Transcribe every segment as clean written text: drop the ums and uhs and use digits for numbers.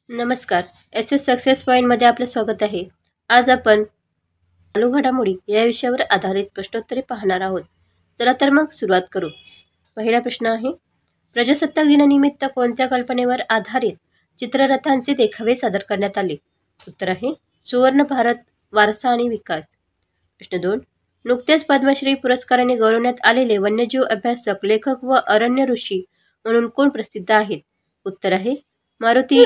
नमस्कार. S success पॉईंटमध्ये आपलं स्वागत आहे. आज आपण चालू घडामोडी या विषयावर आधारित प्रश्नोत्तरे पाहणार आहोत. चला तर मग सुरुवात करू. पहिला प्रश्न आहे, प्रजासत्ताक दिनानिमित्त कोणत्या कल्पनेवर आधारित चित्ररथांचे देखावे सादर करण्यात आले? उत्तर आहे सुवर्ण भारत वारसा आणि विकास. प्रश्न 2, नुकत्याच पद्मश्री पुरस्काराने गौरवण्यात आलेले वन्यजीव अभ्यासक, लेखक व अरण्य ऋषी म्हणून कोण प्रसिद्ध आहेत? उत्तर आहे मारुती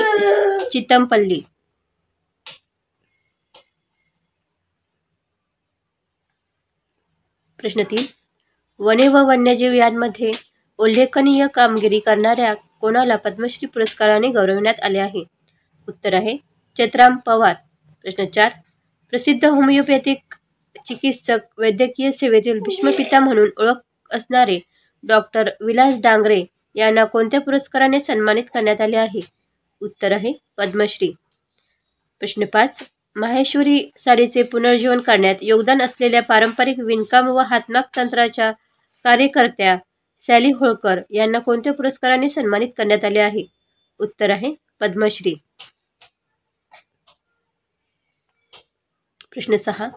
चितमपल्ली. प्रश्न 3, वने व वन्यजीव यांमध्ये उल्लेखनीय कामगिरी करणाऱ्या कोणाला पद्मश्री पुरस्काराने गौरवण्यात आले आहे? उत्तर आहे चेतराम पवार. प्रश्न 4, प्रसिद्ध होमिओपॅथिक चिकित्सक, वैद्यकीय सेवेतील भीष्मपिता म्हणून ओळख असणारे डॉक्टर विलास डांगरे यांना कोणत्या पुरस्काराने सन्मानित करण्यात आले आहे? उत्तर आहे पद्मश्री. प्रश्न 5, माहेश्वरी साडीचे पुनर्जीवन करण्यात योगदान असलेल्या पारंपरिक विणकाम व हातमाग तंत्राच्या कार्यकर्त्या सॅली होळकर यांना कोणत्या पुरस्काराने सन्मानित करण्यात आले आहे? उत्तर आहे पद्मश्री. प्रश्न 6,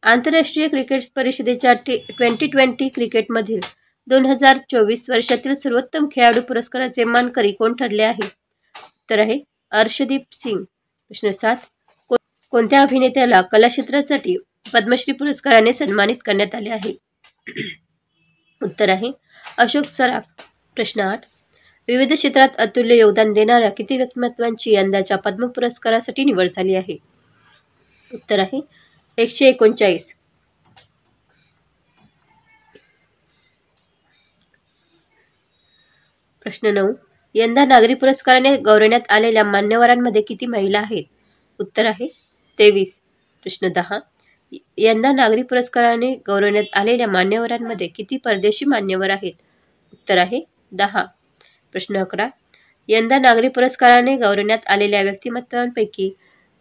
आंतरराष्ट्रीय क्रिकेट परिषदेच्या T20 क्रिकेटमधील 2024 वर्षातील सर्वोत्तम खेळाडू पुरस्काराचे मानकरी कोण ठरले आहे? उत्तर आहे अर्शदीप सिंग. प्रश्न 7, कोणत्या अभिनेत्याला कला क्षेत्रासाठी पद्मश्री पुरस्काराने सन्मानित करण्यात आले आहे? उत्तर आहे अशोक सराफ. प्रश्न 8, विविध क्षेत्रात अतुल्य योगदान देणाऱ्या किती व्यक्तिमत्वांची यंदाच्या पद्म पुरस्कारासाठी निवड झाली आहे? उत्तर आहे 139. प्रश्न 9, यंदा नागरी पुरस्काराने गौरवण्यात आलेल्या मान्यवरांमध्ये किती महिला आहेत? उत्तर आहे 23. प्रश्न 10, यंदा नागरी पुरस्काराने गौरवण्यात आलेल्या मान्यवरांमध्ये किती परदेशी मान्यवर आहेत? उत्तर आहे 10. प्रश्न 11, यंदा नागरी पुरस्काराने गौरवण्यात आलेल्या व्यक्तिमत्वांपैकी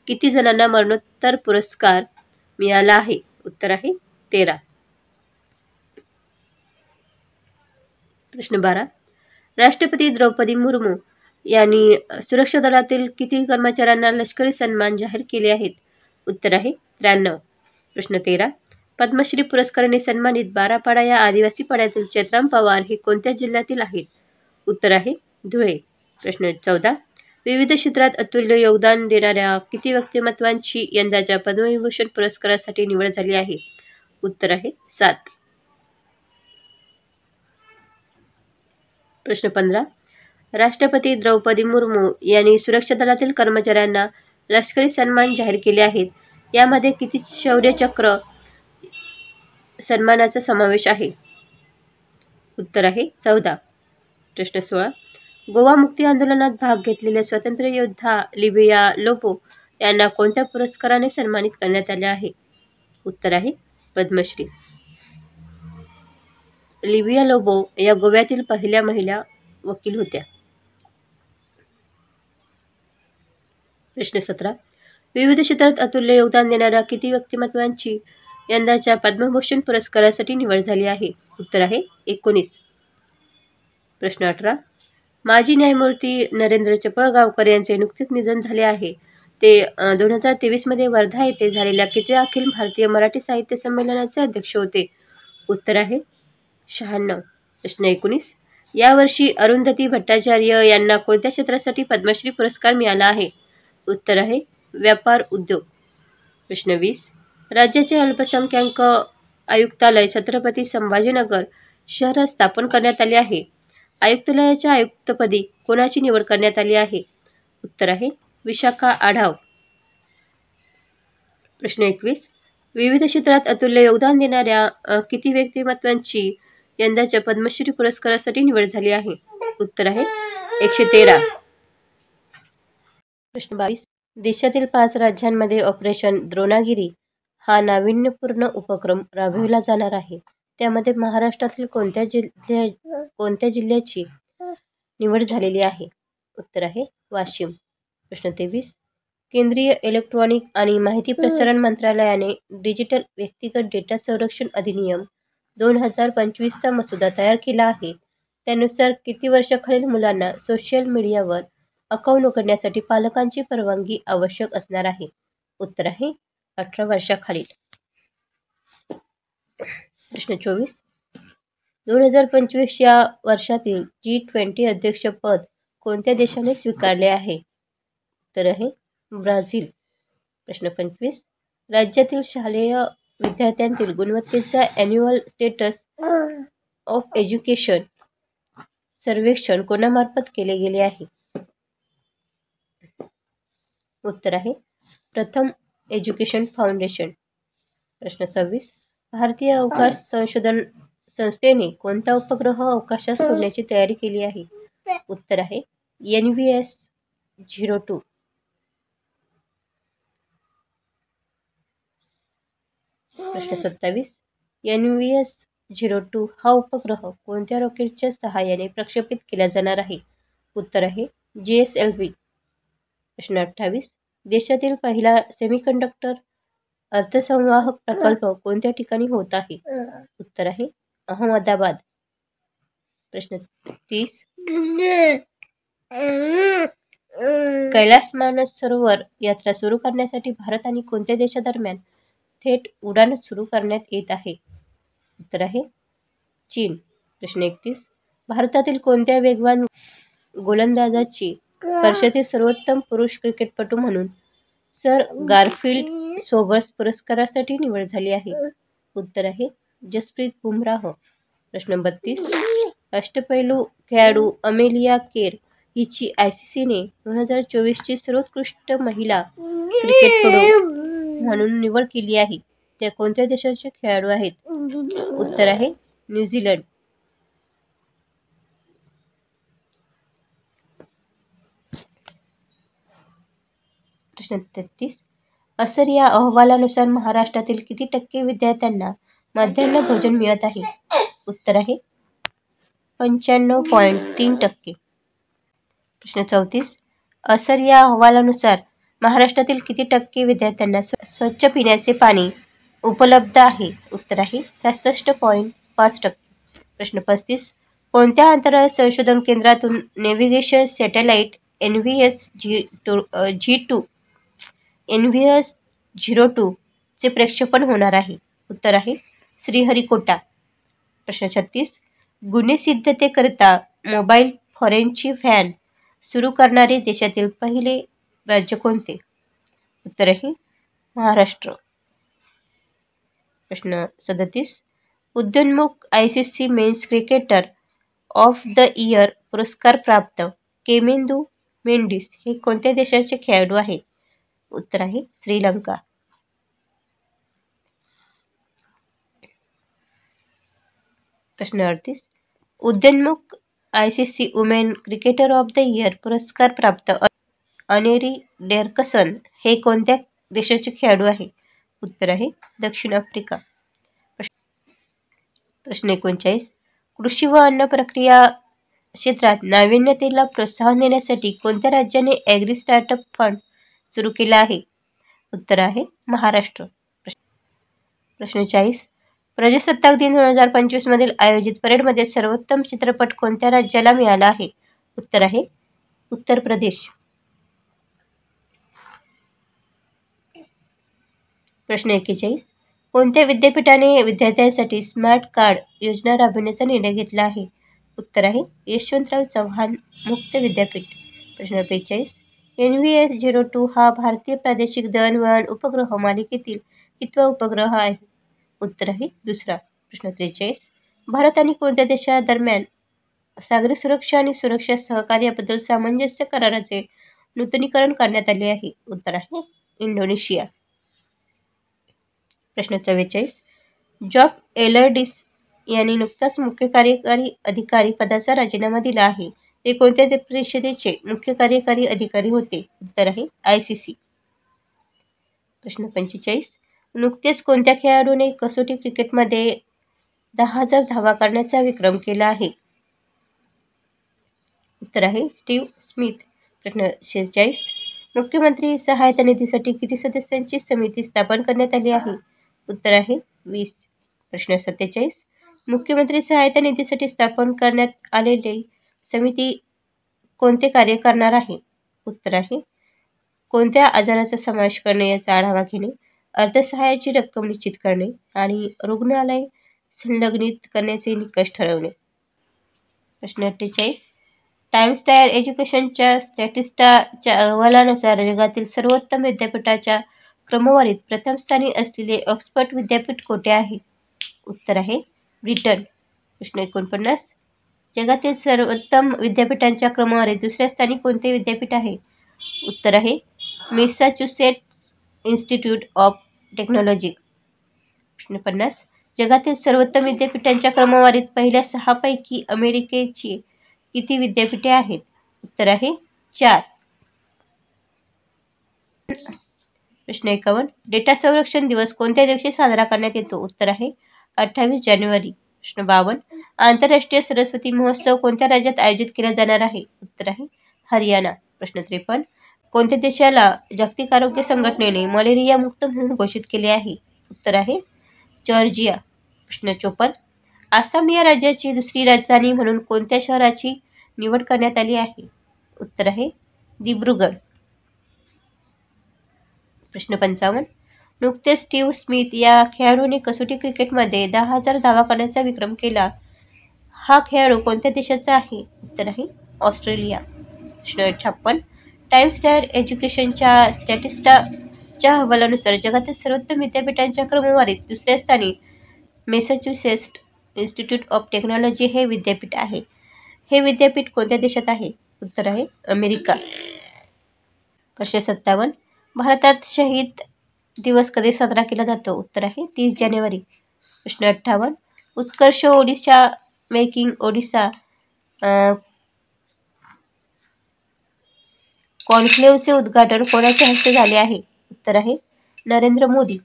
किती जणांना मरणोत्तर पुरस्कार मिळाला आहे? उत्तर आहे 13. प्रश्न 12, राष्ट्रपती द्रौपदी मुर्मू यांनी सुरक्षा दलातील किती कर्मचाऱ्यांना लष्करी सन्मान जाहीर केले आहेत? उत्तर आहे 93. प्रश्न 13, पद्मश्री पुरस्काराने सन्मानित बारापाडा या आदिवासी पाड्यातील चेतराम पवार हे कोणत्या जिल्ह्यातील आहेत? उत्तर आहे धुळे. प्रश्न 14, विविध क्षेत्रात अतुल्य योगदान देणाऱ्या किती व्यक्तिमत्वांची यंदाच्या पद्मविभूषण पुरस्कारासाठी निवड झाली आहे? उत्तर आहे 7. प्रश्न 15, राष्ट्रपती द्रौपदी मुर्मू यांनी सुरक्षा दलातील कर्मचाऱ्यांना लष्करी सन्मान जाहीर केले आहेत. यामध्ये किती शौर्य चक्र सन्मानाचा समावेश आहे? उत्तर आहे 14. प्रश्न 16, गोवा मुक्ती आंदोलनात भाग घेतलेल्या स्वातंत्र्य योद्धा लिबिया लोबो यांना कोणत्या पुरस्काराने सन्मानित करण्यात आले आहे? उत्तर आहे पद्मश्री. लिबिया लोबो या गोव्यातील पहिल्या महिला वकील होत्या. प्रश्न 17, विविध क्षेत्रात अतुल्य योगदान देणाऱ्या किती व्यक्तिमत्वांची यंदाच्या पद्मभूषण पुरस्कारासाठी निवड झाली आहे? उत्तर आहे 19. प्रश्न 18, माजी न्यायमूर्ती नरेंद्र चपळगावकर यांचे नुकतेच निधन झाले आहे. ते 2023 मध्ये वर्धा येथे झालेल्या किती अखिल भारतीय मराठी साहित्य संमेलनाचे अध्यक्ष होते? उत्तर आहे 96. प्रश्न 19, यावर्षी अरुंधती भट्टाचार्य यांना कोणत्या क्षेत्रासाठी पद्मश्री पुरस्कार मिळाला आहे? उत्तर आहे व्यापार उद्योग. प्रश्न 20, राज्याचे अल्पसंख्याक आयुक्तालय छत्रपती संभाजीनगर शहरात स्थापन करण्यात आले आहे. आयुक्तालयाच्या आयुक्तपदी कोणाची निवड करण्यात आली आहे? उत्तर आहे विशाखा आढाव. प्रश्न 21, विविध क्षेत्रात अतुल्य योगदान देणाऱ्या किती व्यक्तिमत्वांची यंदाच्या पद्मश्री पुरस्कारासाठी निवड झाली आहे? उत्तर आहे 113. प्रश्न 22, देशातील 5 राज्यांमध्ये ऑपरेशन द्रोणागिरी हा नाविन्यपूर्ण उपक्रम राबविला जाणार आहे. त्यामध्ये महाराष्ट्रातील कोणत्या जिल्ह्याची निवड झालेली आहे? उत्तर आहे वाशिम. प्रश्न 23, केंद्रीय इलेक्ट्रॉनिक आणि माहिती प्रसारण मंत्रालयाने डिजिटल व्यक्तिगत डेटा संरक्षण अधिनियम 2025 चा मसुदा तयार केला आहे. त्यानुसार किती वर्षाखालील मुलांना सोशल मीडियावर अकाउंट उघडण्यासाठी पालकांची परवानगी आवश्यक असणार आहे? उत्तर आहे 18 वर्षाखालील. प्रश्न 24. 2025 या वर्षातील G20 अध्यक्षपद कोणत्या देशाने स्वीकारले आहे? उत्तर आहे ब्राझील. प्रश्न 25. राज्यातील शालेय विद्यार्थ्यांतील गुणवत्तेचा ॲन्युअल स्टेटस ऑफ एज्युकेशन सर्वेक्षण कोणामार्फत केले गेले आहे? उत्तर आहे प्रथम एज्युकेशन फाउंडेशन. प्रश्न 26. भारतीय अवकाश संशोधन संस्थेने कोणता उपग्रह अवकाशात सोडण्याची तयारी केली आहे? उत्तर आहे NVS-02. प्रश्न 27. NVS-02 हा उपग्रह कोणत्या रॉकेटच्या सहाय्याने प्रक्षेपित केला जाणार आहे? उत्तर आहे GSLV. प्रश्न 28. देशातील पहिला सेमीकंडक्टर अर्धसंवाहक प्रकल्प कोणत्या ठिकाणी होत आहे? उत्तर आहे अहमदाबाद. प्रश्न 30. कैलास मानस सरोवर यात्रा सुरू करण्यासाठी भारत आणि कोणत्या देशादरम्यान थेट उड्डाण सुरू करण्यात येत आहे? उत्तर आहे चीन. प्रश्न 31. भारतातील कोणत्या वेगवान गोलंदाजाची वर्षातील सर्वोत्तम पुरुष क्रिकेटपटू म्हणून सर गारफील्ड सोबर्स पुरस्कारासाठी निवड झाली आहे? उत्तर आहे जसप्रीत बुमराह. प्रश्न 32. अष्टपैलू खेळाडू अमेलिया केर हिची ICCने 2024ची सर्वोत्कृष्ट महिला क्रिकेटपटू म्हणून निवड केली आहे. त्या कोणत्या देशाचे खेळाडू आहेत? उत्तर आहे न्यूझीलंड. प्रश्न 33. असर या अहवालानुसार महाराष्ट्रातील किती टक्के विद्यार्थ्यांना मध्यान्ह भोजन मिळत आहे? उत्तर आहे 95.3%. प्रश्न 34. असर या अहवालानुसार महाराष्ट्रातील किती टक्के विद्यार्थ्यांना स्वच्छ पिण्याचे पाणी उपलब्ध आहे? उत्तर आहे 67.5%. प्रश्न 35. कोणत्या अंतराळ संशोधन केंद्रातून नेव्हिगेशन सॅटेलाइट NVS-02 चे प्रक्षेपण होणार आहे? उत्तर आहे श्रीहरिकोटा. प्रश्न 36. गुन्हेसिद्धतेकरिता मोबाईल फॉरेन्सिक व्हॅन सुरू करणारे देशातील पहिले राज्य कोणते? उत्तर आहे महाराष्ट्र. प्रश्न 37. उदयोन्मुख ICC men's cricketer of the year पुरस्कार प्राप्त केमेंदू मेंडिस हे कोणत्या देशाचे खेळाडू आहेत? उत्तर आहे श्रीलंका. प्रश्न 38. उदयोन्मुख ICC women cricketer of the year पुरस्कार प्राप्त अनेरी डेरकसन हे कोणत्या देशाचे खेळाडू आहे? उत्तर आहे दक्षिण आफ्रिका. प्रश्न 39. कृषी व अन्न प्रक्रिया क्षेत्रात नाविन्यतेला प्रोत्साहन देण्यासाठी कोणत्या राज्याने ॲग्री स्टार्टअप फंड सुरू केला आहे? उत्तर आहे महाराष्ट्र. प्रश्न 40. प्रजासत्ताक दिन 2025 मधील आयोजित परेडमध्ये सर्वोत्तम चित्रपट कोणत्या राज्याला मिळाला आहे? उत्तर आहे उत्तर प्रदेश. प्रश्न 41. कोणत्या विद्यापीठाने विद्यार्थ्यांसाठी स्मार्ट कार्ड योजना राबविण्याचा निर्णय घेतला आहे? उत्तर आहे यशवंतराव चव्हाण मुक्त विद्यापीठ. प्रश्न 42. NVS-02 हा भारतीय प्रादेशिक दळणवळण उपग्रह मालिकेतील कितवा उपग्रह आहे? उत्तर आहे दुसरा. प्रश्न 43. भारत आणि कोणत्या देशादरम्यान सागरी सुरक्षा आणि सुरक्षा सहकार्याबद्दल सामंजस्य कराराचे नूतनीकरण करण्यात आले आहे? उत्तर आहे इंडोनेशिया. प्रश्न 44. जॉब एलर्डिस यांनी नुकताच मुख्य कार्यकारी अधिकारी पदाचा राजीनामा दिला आहे. ते कोणत्या परिषदेचे मुख्य कार्यकारी अधिकारी होते? उत्तर आहे ICC. प्रश्न 45. नुकतेच कोणत्या खेळाडूने कसोटी क्रिकेटमध्ये 10,000 धावा करण्याचा विक्रम केला आहे? उत्तर आहे स्टीव्ह स्मिथ. प्रश्न 46. मुख्यमंत्री सहायता निधीसाठी किती सदस्यांची समिती स्थापन करण्यात आली आहे? उत्तर आहे 20. प्रश्न 47. मुख्यमंत्री सहायता निधीसाठी स्थापन करण्यात आलेली समिती कोणते कार्य करणार आहे? उत्तर आहे कोणत्या आजाराचा समावेश करणे याचा आढावा घेणे, अर्थसहाय्याची रक्कम निश्चित करणे आणि रुग्णालय संलग्नित करण्याचे निकष ठरवणे. प्रश्न 48. टाइम्स टायर एज्युकेशनच्या स्टॅटिस्टाच्या अहवालानुसार जगातील सर्वोत्तम विद्यापीठाच्या क्रमवारीत प्रथम स्थानी असलेले ऑक्सफर्ड विद्यापीठ कोठे आहे? उत्तर आहे ब्रिटन. प्रश्न 49. जगातील सर्वोत्तम विद्यापीठांच्या क्रमवारीत दुसऱ्या स्थानी कोणते विद्यापीठ आहे? उत्तर आहे मॅसॅच्युसेट्स इन्स्टिट्यूट ऑफ टेक्नॉलॉजी. प्रश्न 50. जगातील सर्वोत्तम विद्यापीठांच्या क्रमवारीत पहिल्या 6 पैकी अमेरिकेची किती विद्यापीठे आहेत? उत्तर आहे 4. प्रश्न 51. डेटा संरक्षण दिवस कोणत्या दिवशी साजरा करण्यात येतो? उत्तर आहे 28 जानेवारी. प्रश्न 52. आंतरराष्ट्रीय सरस्वती महोत्सव कोणत्या राज्यात आयोजित केला जाणार आहे? उत्तर आहे हरियाणा. प्रश्न 53. कोणत्या देशाला जागतिक आरोग्य संघटनेने मलेरिया मुक्त म्हणून घोषित केले आहे? उत्तर आहे जॉर्जिया. प्रश्न 54. आसाम या राज्याची दुसरी राजधानी म्हणून कोणत्या शहराची निवड करण्यात आली आहे? उत्तर आहे दिब्रुगड. प्रश्न 55. नुकतेच स्टीव्ह स्मिथ या खेळाडूने कसोटी क्रिकेटमध्ये 10,000 धावा करण्याचा विक्रम केला. हा खेळाडू कोणत्या देशाचा आहे? उत्तर आहे ऑस्ट्रेलिया. प्रश्न 56. टाइम्स टायर एज्युकेशनच्या स्टॅटिस्टाच्या अहवालानुसार जगातील सर्वोत्तम विद्यापीठांच्या क्रमवारीत दुसऱ्या स्थानी मॅसॅच्युसेट्स इन्स्टिट्यूट ऑफ टेक्नॉलॉजी हे विद्यापीठ आहे. हे विद्यापीठ कोणत्या देशात आहे? उत्तर आहे अमेरिका. प्रश्न 57. भारतात शहीद दिवस कधी साजरा केला जातो? उत्तर आहे 30 जानेवारी. प्रश्न 58. उत्कर्ष ओडिशा मेकिंग ओडिशा कॉन्क्लेव्हचे उद्घाटन कोणाच्या हस्ते झाले आहे? उत्तर आहे नरेंद्र मोदी.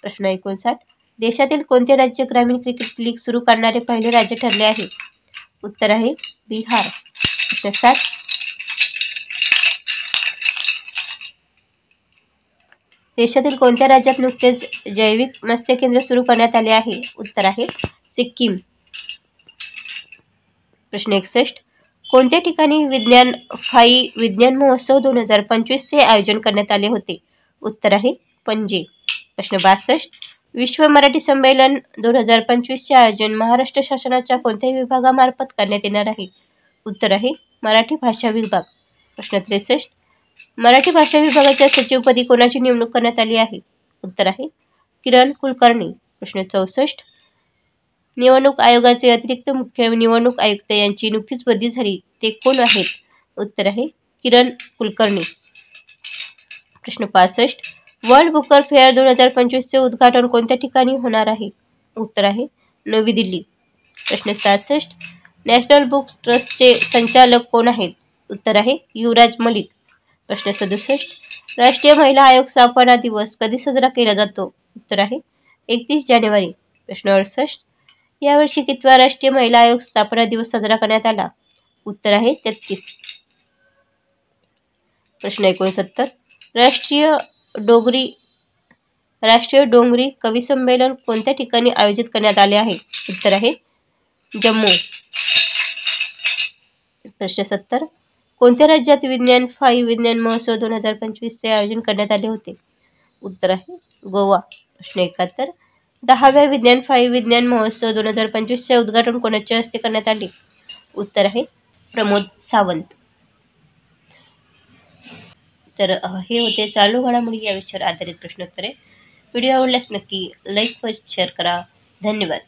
प्रश्न 59. देशातील कोणते राज्य ग्रामीण क्रिकेट लीग सुरू करणारे पहिले राज्य ठरले आहे? उत्तर आहे बिहार. प्रश्न 7. देशातील कोणत्या राज्यात नुकतेच जैविक मत्स्य केंद्र सुरू करण्यात आले आहे? उत्तर आहे सिक्कीम. प्रश्न 61. कोणत्या ठिकाणी विज्ञान महोत्सव 2025 चे आयोजन करण्यात आले होते? उत्तर आहे पणजी. प्रश्न 62. विश्व मराठी संमेलन 2025 चे आयोजन महाराष्ट्र शासनाच्या कोणत्याही विभागामार्फत करण्यात येणार आहे? उत्तर आहे मराठी भाषा विभाग. प्रश्न 63. मराठी भाषा विभागाच्या सचिवपदी कोणाची नेमणूक करण्यात आली आहे? उत्तर आहे किरण कुलकर्णी. प्रश्न 64. निवडणूक आयोगाचे अतिरिक्त मुख्य निवडणूक आयुक्त यांची नुकतीच बदली झाली ते कोण आहेत? उत्तर आहे किरण कुलकर्णी. प्रश्न 65. वर्ल्ड बुकर फेअर 2025 चे उद्घाटन कोणत्या ठिकाणी होणार आहे? उत्तर आहे नवी दिल्ली. प्रश्न 66. नॅशनल बुक ट्रस्टचे संचालक कोण आहेत? उत्तर आहे युवराज मलिक. प्रश्न 67. राष्ट्रीय महिला आयोग स्थापना दिवस कधी साजरा केला जातो? उत्तर आहे 31 जानेवारी. प्रश्न 68. यावर्षी कितवा राष्ट्रीय महिला आयोग स्थापना दिवस साजरा करण्यात आला? उत्तर आहे 33. प्रश्न 69. राष्ट्रीय डोंगरी कवी संमेलन कोणत्या ठिकाणी आयोजित करण्यात आले आहे? उत्तर आहे जम्मू. प्रश्न 70. कोणत्या राज्यात विज्ञान महोत्सव 2025 चे आयोजन करण्यात आले होते? उत्तर आहे गोवा. प्रश्न 71. 10व्या विज्ञान महोत्सव 2025 चे उद्घाटन कोणाच्या हस्ते करण्यात आले? उत्तर आहे प्रमोद सावंत. तर हे होते चालू घडामोडी या विषयावर आधारित प्रश्नोत्तरे. व्हिडिओ आवडल्यास नक्की लाईक व शेअर करा. धन्यवाद.